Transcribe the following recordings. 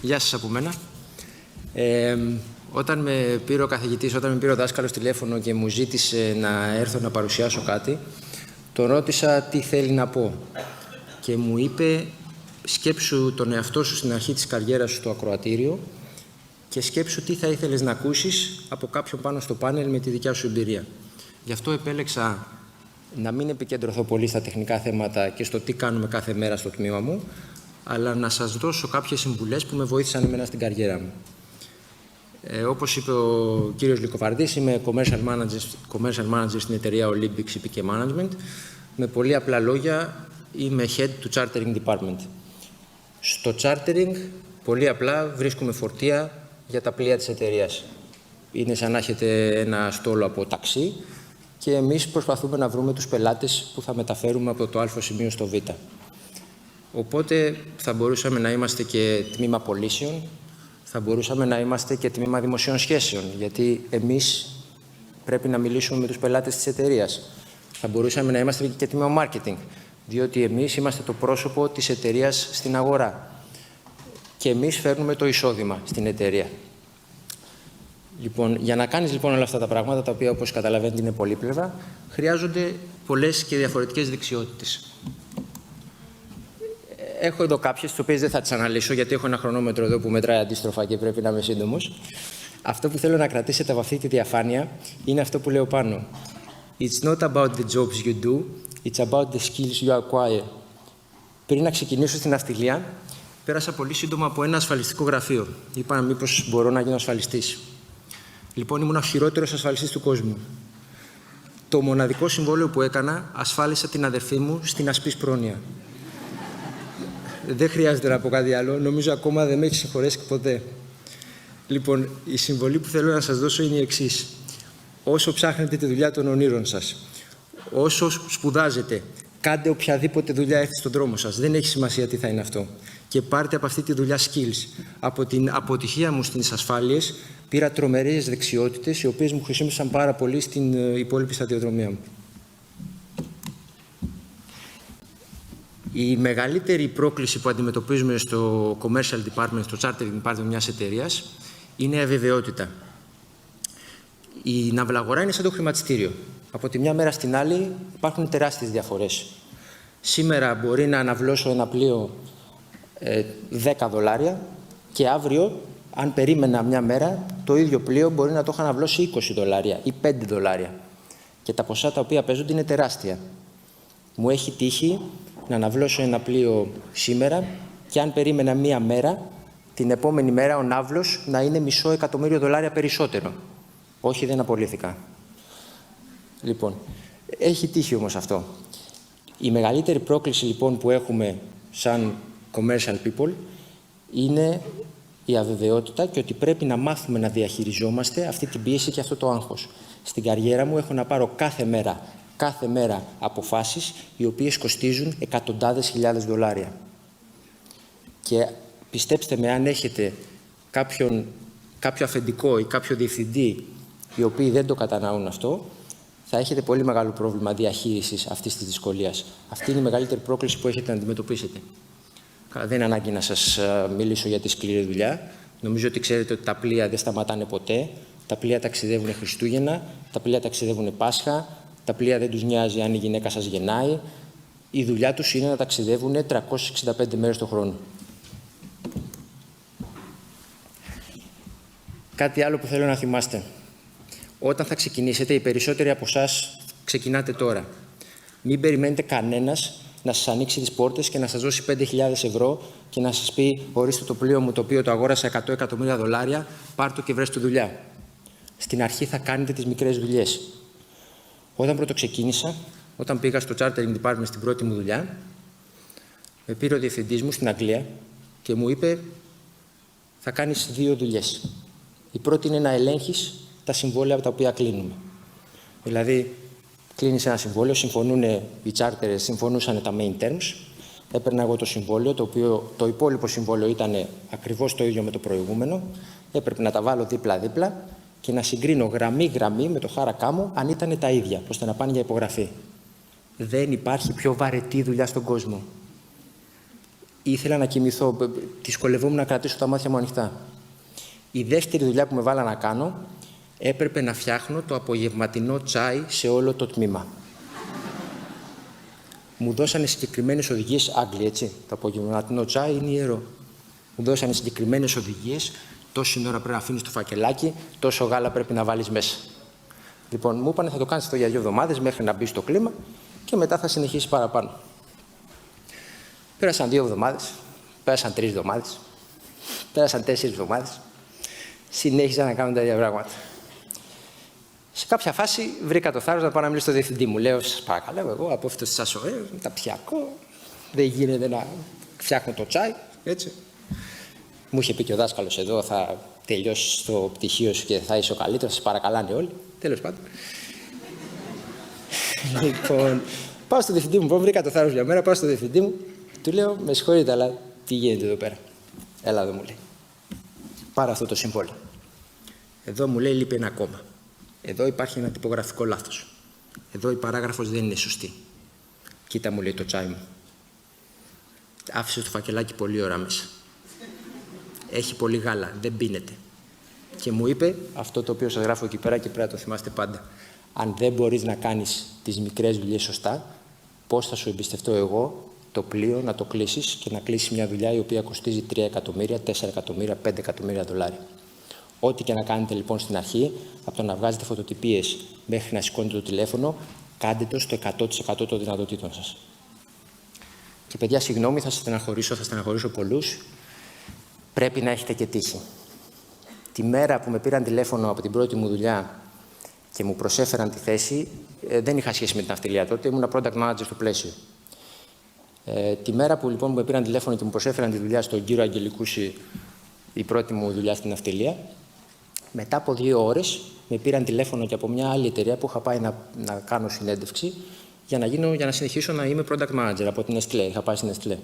Γεια σας από μένα. Όταν με πήρε ο καθηγητής, όταν με πήρε ο δάσκαλος τηλέφωνο και μου ζήτησε να έρθω να παρουσιάσω κάτι, τον ρώτησα τι θέλει να πω. Και μου είπε, σκέψου τον εαυτό σου στην αρχή της καριέρας σου στο ακροατήριο και σκέψου τι θα ήθελες να ακούσεις από κάποιον πάνω στο πάνελ με τη δικιά σου εμπειρία. Γι' αυτό επέλεξα να μην επικεντρωθώ πολύ στα τεχνικά θέματα και στο τι κάνουμε κάθε μέρα στο τμήμα μου, αλλά να σας δώσω κάποιες συμβουλές που με βοήθησαν εμένα στην καριέρα μου. Όπως είπε ο κύριος Λυκοβαρδής, είμαι commercial manager στην εταιρεία Olympics CPK Management. Με πολύ απλά λόγια, είμαι head του chartering department. Στο chartering, πολύ απλά, βρίσκουμε φορτία για τα πλοία της εταιρείας. Είναι σαν να έχετε ένα στόλο από ταξί και εμείς προσπαθούμε να βρούμε τους πελάτες που θα μεταφέρουμε από το Α σημείο στο Β. Οπότε θα μπορούσαμε να είμαστε και τμήμα πωλήσεων, θα μπορούσαμε να είμαστε και τμήμα δημοσίων σχέσεων, γιατί εμείς πρέπει να μιλήσουμε με τους πελάτες της εταιρείας. Θα μπορούσαμε να είμαστε και τμήμα marketing, διότι εμείς είμαστε το πρόσωπο της εταιρείας στην αγορά και εμείς φέρνουμε το εισόδημα στην εταιρεία. Λοιπόν, για να κάνεις λοιπόν όλα αυτά τα πράγματα, τα οποία όπως καταλαβαίνετε είναι πολύπλευρα, χρειάζονται πολλές και διαφορετικές δεξιότητες. Έχω εδώ κάποιες, τις οποίες δεν θα τις αναλύσω, γιατί έχω ένα χρονόμετρο εδώ που μετράει αντίστροφα και πρέπει να είμαι σύντομος. Αυτό που θέλω να κρατήσετε από αυτή τη διαφάνεια είναι αυτό που λέω πάνω. It's not about the jobs you do, it's about the skills you acquire. Πριν να ξεκινήσω στην ναυτιλία, πέρασα πολύ σύντομα από ένα ασφαλιστικό γραφείο. Είπα μήπως μπορώ να γίνω ασφαλιστής. Λοιπόν, ήμουν ο χειρότερος ασφαλιστής του κόσμου. Το μοναδικό συμβόλαιο που έκανα, ασφάλισα την αδερφή μου στην ασπής πρόνοια. Δεν χρειάζεται να πω κάτι άλλο. Νομίζω ακόμα δεν με έχει συγχωρέσει ποτέ. Λοιπόν, η συμβολή που θέλω να σας δώσω είναι η εξής. Όσο ψάχνετε τη δουλειά των ονείρων σας, όσο σπουδάζετε, κάντε οποιαδήποτε δουλειά έρθει στον δρόμο σας. Δεν έχει σημασία τι θα είναι αυτό. Και πάρτε από αυτή τη δουλειά skills. Από την αποτυχία μου στις ασφάλειες, πήρα τρομερές δεξιότητες, οι οποίες μου χρησιμεύσαν πάρα πολύ στην υπόλοιπη σταδιοδρομία μου. Η μεγαλύτερη πρόκληση που αντιμετωπίζουμε στο commercial department, στο chartering department μιας εταιρείας, είναι η αβεβαιότητα. Η ναυλαγορά είναι σαν το χρηματιστήριο. Από τη μια μέρα στην άλλη υπάρχουν τεράστιες διαφορές. Σήμερα μπορεί να αναβλώσω ένα πλοίο $10 και αύριο, αν περίμενα μια μέρα, το ίδιο πλοίο μπορεί να το έχω αναβλώσει $20 ή $5. Και τα ποσά τα οποία παίζονται είναι τεράστια. Μου έχει τύχει να αναβλώσω ένα πλοίο σήμερα και αν περίμενα μία μέρα, την επόμενη μέρα ο ναύλος να είναι $500,000 περισσότερο. Όχι, δεν απολύθηκα. Λοιπόν, έχει τύχει όμως αυτό. Η μεγαλύτερη πρόκληση λοιπόν που έχουμε σαν commercial people είναι η αβεβαιότητα και ότι πρέπει να μάθουμε να διαχειριζόμαστε αυτή την πίεση και αυτό το άγχος. Στην καριέρα μου έχω να πάρω κάθε μέρα αποφάσεις οι οποίες κοστίζουν εκατοντάδες χιλιάδες δολάρια. Και πιστέψτε με, αν έχετε κάποιο αφεντικό ή κάποιο διευθυντή οι οποίοι δεν το καταναούν αυτό, θα έχετε πολύ μεγάλο πρόβλημα διαχείρισης αυτής της δυσκολίας. Αυτή είναι η μεγαλύτερη πρόκληση που έχετε να αντιμετωπίσετε. Δεν είναι ανάγκη να σας μιλήσω για τη σκληρή δουλειά. Νομίζω ότι ξέρετε ότι τα πλοία δεν σταματάνε ποτέ. Τα πλοία ταξιδεύουν Χριστούγεννα, τα πλοία ταξιδεύουν Πάσχα, τα πλοία δεν τους νοιάζει αν η γυναίκα σας γεννάει. Η δουλειά τους είναι να ταξιδεύουν 365 μέρες το χρόνο. Κάτι άλλο που θέλω να θυμάστε. Όταν θα ξεκινήσετε, οι περισσότεροι από εσάς ξεκινάτε τώρα. Μην περιμένετε κανένας να σας ανοίξει τις πόρτες και να σας δώσει 5.000 ευρώ και να σας πει ορίστε το πλοίο μου το οποίο το αγόρασα $100 εκατομμύρια, πάρ' το και βρες του δουλειά. Στην αρχή θα κάνετε τις μικρές δουλειές. Όταν πρώτο ξεκίνησα, όταν πήγα στο chartering department στην πρώτη μου δουλειά, με πήρε ο διευθυντής μου στην Αγγλία και μου είπε θα κάνεις 2 δουλειές. Η πρώτη είναι να ελέγχεις τα συμβόλαια από τα οποία κλείνουμε. Δηλαδή, κλείνεις ένα συμβόλαιο, συμφωνούν οι charterers, συμφωνούσαν τα main terms, έπαιρνα εγώ το συμβόλαιο, το υπόλοιπο συμβόλαιο ήταν ακριβώς το ίδιο με το προηγούμενο, έπρεπε να τα βάλω δίπλα-δίπλα και να συγκρίνω γραμμή-γραμμή με το χάρακά μου αν ήταν τα ίδια, ώστε να πάνε για υπογραφή. Δεν υπάρχει πιο βαρετή δουλειά στον κόσμο. ήθελα να κοιμηθώ, δυσκολευόμουν να κρατήσω τα μάτια μου ανοιχτά. Η δεύτερη δουλειά που με βάλα να κάνω, έπρεπε να φτιάχνω το απογευματινό τσάι σε όλο το τμήμα. Μου δώσανε συγκεκριμένες οδηγίες, Άγγλοι, έτσι. Το απογευματινό τσάι είναι ιερό. Μου δώσανε συγκεκριμένες οδηγίες, τόση ώρα πρέπει να αφήνεις το φακελάκι, τόσο γάλα πρέπει να βάλεις μέσα. Λοιπόν, μου είπανε θα το κάνεις αυτό για 2 εβδομάδες μέχρι να μπει στο κλίμα και μετά θα συνεχίσεις παραπάνω. Πέρασαν 2 εβδομάδες, πέρασαν 3 εβδομάδες, πέρασαν 4 εβδομάδες. Συνέχιζα να κάνω τα ίδια πράγματα. Σε κάποια φάση βρήκα το θάρρος να πάω να μιλήσω στο διευθυντή μου. Λέω: σας παρακαλώ, εγώ από αυτό το ΑΣΟΕ, μεταπτυχιακό, δεν γίνεται να φτιάχνω το τσάι, έτσι. Μου είχε πει και ο δάσκαλος εδώ: θα τελειώσεις το πτυχίο σου και θα είσαι ο καλύτερος, σας παρακαλάνε όλοι. Τέλος πάντων. Λοιπόν, πάω στο διευθυντή μου, βρήκα το θάρρος για μέρα, πάω στο διευθυντή μου, του λέω: με συγχωρείτε, αλλά τι γίνεται εδώ πέρα? Έλα εδώ, μου λέει. Πάρε αυτό το συμβόλαιο. Εδώ μου λέει λείπει ένα κόμμα. Εδώ υπάρχει ένα τυπογραφικό λάθος. Εδώ η παράγραφος δεν είναι σωστή. Κοίτα, μου λέει, το τσάι μου. Άφησε το φακελάκι πολλή ώρα μέσα. Έχει πολύ γάλα, δεν πίνεται. Και μου είπε αυτό το οποίο σας γράφω εκεί πέρα και πρέπει να το θυμάστε πάντα. Αν δεν μπορείς να κάνεις τις μικρές δουλειές σωστά, πώς θα σου εμπιστευτώ εγώ το πλοίο να το κλείσεις και να κλείσεις μια δουλειά η οποία κοστίζει 3 εκατομμύρια, 4 εκατομμύρια, 5 εκατομμύρια δολάρια. Ό,τι και να κάνετε λοιπόν στην αρχή, από το να βγάζετε φωτοτυπίες μέχρι να σηκώνετε το τηλέφωνο, κάντε το στο 100% των δυνατοτήτων σας. Και παιδιά, συγγνώμη, θα στεναχωρήσω πολλούς. Πρέπει να έχετε και τύχη. Τη μέρα που με πήραν τηλέφωνο από την πρώτη μου δουλειά και μου προσέφεραν τη θέση, δεν είχα σχέση με την ναυτιλία τότε, ήμουν product manager στο πλαίσιο. Τη μέρα που λοιπόν με πήραν τηλέφωνο και μου προσέφεραν τη δουλειά στον κύριο Αγγελικούση, η πρώτη μου δουλειά στην ναυτιλία, μετά από 2 ώρες με πήραν τηλέφωνο και από μια άλλη εταιρεία που είχα πάει να κάνω συνέντευξη για να συνεχίσω να είμαι product manager από την Nestlé. Είχα πάει στην Nestlé.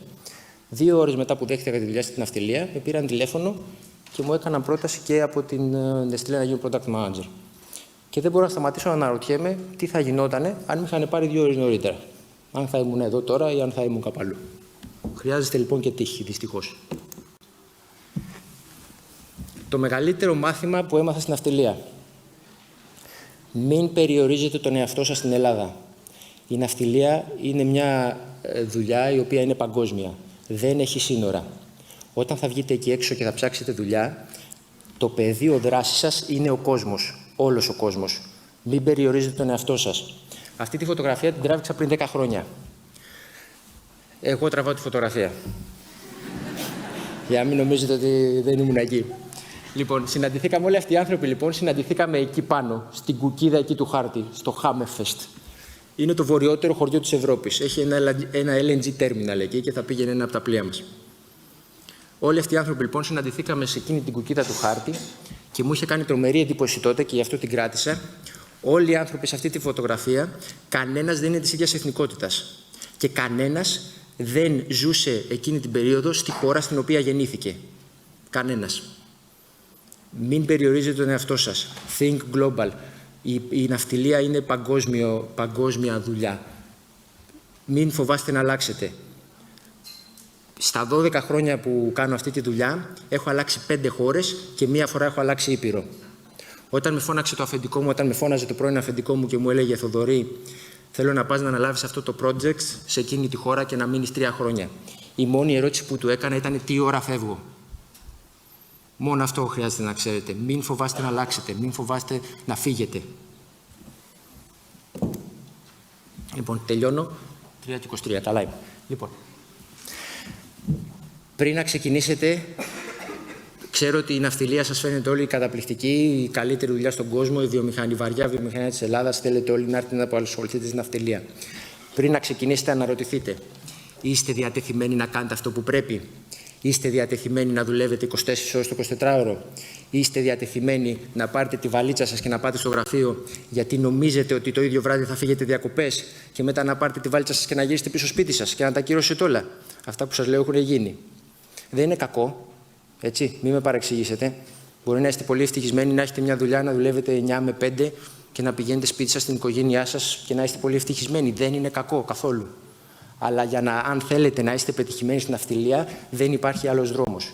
2 ώρες μετά που δέχτηκα τη δουλειά στην ναυτιλία, με πήραν τηλέφωνο και μου έκαναν πρόταση και από την Nestlé να γίνω product manager. Και δεν μπορώ να σταματήσω να αναρωτιέμαι τι θα γινότανε αν με είχαν πάρει 2 ώρες νωρίτερα. Αν θα ήμουν εδώ τώρα ή αν θα ήμουν κάπου αλλού. Χρειάζεται λοιπόν και τύχη, δυστυχώς. Το μεγαλύτερο μάθημα που έμαθα στην ναυτιλία. Μην περιορίζετε τον εαυτό σας στην Ελλάδα. Η ναυτιλία είναι μια δουλειά η οποία είναι παγκόσμια. Δεν έχει σύνορα. Όταν θα βγείτε εκεί έξω και θα ψάξετε δουλειά, το πεδίο δράσης σας είναι ο κόσμος. Όλος ο κόσμος. Μην περιορίζετε τον εαυτό σας. Αυτή τη φωτογραφία την τράβηξα πριν 10 χρόνια. Εγώ τραβάω τη φωτογραφία. Για να μην νομίζετε ότι δεν ήμουν εκεί. Λοιπόν, συναντηθήκαμε όλοι αυτοί οι άνθρωποι, συναντηθήκαμε εκεί πάνω, στην κουκίδα εκεί του χάρτη, στο Hammerfest. Είναι το βορειότερο χωριό της Ευρώπης. Έχει ένα LNG terminal εκεί και θα πήγαινε ένα από τα πλοία μας. Όλοι αυτοί οι άνθρωποι, συναντηθήκαμε σε εκείνη την κουκίδα του χάρτη και μου είχε κάνει τρομερή εντύπωση τότε και γι' αυτό την κράτησα. Όλοι οι άνθρωποι σε αυτή τη φωτογραφία, κανένας δεν είναι της ίδιας εθνικότητας. Και κανένας δεν ζούσε εκείνη την περίοδο στη χώρα στην οποία γεννήθηκε. Κανένας. Μην περιορίζετε τον εαυτό σας. Think global. Η ναυτιλία είναι παγκόσμια δουλειά. Μην φοβάστε να αλλάξετε. Στα 12 χρόνια που κάνω αυτή τη δουλειά, έχω αλλάξει 5 χώρες και 1 φορά έχω αλλάξει ήπειρο. Όταν με φώναξε το αφεντικό μου, όταν με φώναζε το πρώην αφεντικό μου και μου έλεγε «Θοδωρή, θέλω να πας να αναλάβεις αυτό το project σε εκείνη τη χώρα και να μείνεις 3 χρόνια». Η μόνη ερώτηση που του έκανα ήταν «Τι ώρα φεύγω». Μόνο αυτό χρειάζεται να ξέρετε. Μην φοβάστε να αλλάξετε, μην φοβάστε να φύγετε. Λοιπόν, τελειώνω. 3:23, καλά είμαι. Λοιπόν, πριν να ξεκινήσετε, ξέρω ότι η ναυτιλία σας φαίνεται όλη καταπληκτική, η καλύτερη δουλειά στον κόσμο, η βαριά βιομηχανία της Ελλάδας. Θέλετε όλοι να έρθετε να ασχοληθείτε στην ναυτιλία. Πριν να ξεκινήσετε, αναρωτηθείτε. Είστε διατεθειμένοι να κάνετε αυτό που πρέπει? Είστε διατεθειμένοι να δουλεύετε 24 ώρες το 24ωρο? Είστε διατεθειμένοι να πάρετε τη βαλίτσα σας και να πάτε στο γραφείο γιατί νομίζετε ότι το ίδιο βράδυ θα φύγετε διακοπές και μετά να πάρετε τη βαλίτσα σας και να γυρίσετε πίσω σπίτι σας και να τα ακυρώσετε όλα? Αυτά που σας λέω έχουν γίνει. Δεν είναι κακό, έτσι, μην με παρεξηγήσετε. Μπορεί να είστε πολύ ευτυχισμένοι να έχετε μια δουλειά, να δουλεύετε 9 με 5 και να πηγαίνετε σπίτι σας, στην οικογένειά σας και να είστε πολύ ευτυχισμένοι. Δεν είναι κακό καθόλου. Αλλά αν θέλετε να είστε πετυχημένοι στην ναυτιλία, δεν υπάρχει άλλος δρόμος.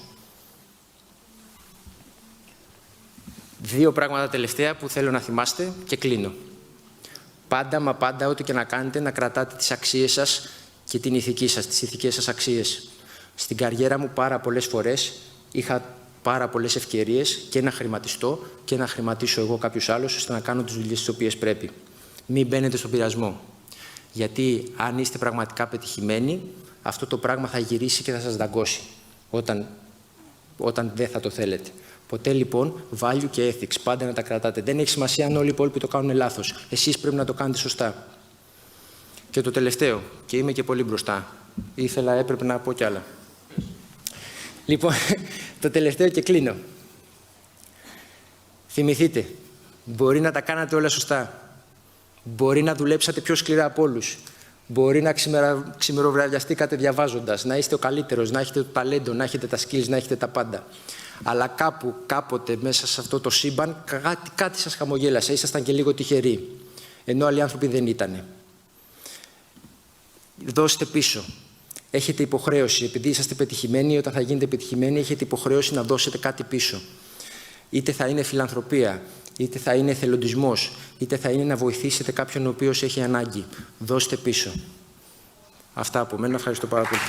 2 πράγματα τελευταία που θέλω να θυμάστε και κλείνω. Πάντα, μα πάντα, ό,τι και να κάνετε, να κρατάτε τις αξίες σας και την ηθική σας, τις ηθικές σας αξίες. Στην καριέρα μου πάρα πολλές φορές είχα πάρα πολλές ευκαιρίες και να χρηματιστώ και να χρηματίσω εγώ κάποιους άλλους, ώστε να κάνω τις δουλειές τις οποίες πρέπει. Μην μπαίνετε στον πειρασμό. Γιατί αν είστε πραγματικά πετυχημένοι, αυτό το πράγμα θα γυρίσει και θα σας δαγκώσει όταν δεν θα το θέλετε. Ποτέ λοιπόν, value και ethics, πάντα να τα κρατάτε. Δεν έχει σημασία αν όλοι οι υπόλοιποι το κάνουν λάθος. Εσείς πρέπει να το κάνετε σωστά. Και το τελευταίο, και είμαι και πολύ μπροστά. Έπρεπε να πω κι άλλα. Λοιπόν, το τελευταίο και κλείνω. Θυμηθείτε, μπορεί να τα κάνατε όλα σωστά. Μπορεί να δουλέψατε πιο σκληρά από όλους. Μπορεί να ξημεροβραδιαστήκατε διαβάζοντας, να είστε ο καλύτερος, να έχετε το ταλέντο, να έχετε τα skills, να έχετε τα πάντα. Αλλά κάπου, κάποτε μέσα σε αυτό το σύμπαν, κάτι σας χαμογέλασε, ήσασταν και λίγο τυχεροί. Ενώ άλλοι άνθρωποι δεν ήτανε. Δώστε πίσω. Έχετε υποχρέωση, επειδή είσαστε πετυχημένοι, όταν θα γίνετε πετυχημένοι, έχετε υποχρέωση να δώσετε κάτι πίσω. Είτε θα είναι φιλανθρωπία, είτε θα είναι εθελοντισμός, είτε θα είναι να βοηθήσετε κάποιον ο οποίος έχει ανάγκη. Δώστε πίσω. Αυτά από μένα. Ευχαριστώ πάρα πολύ.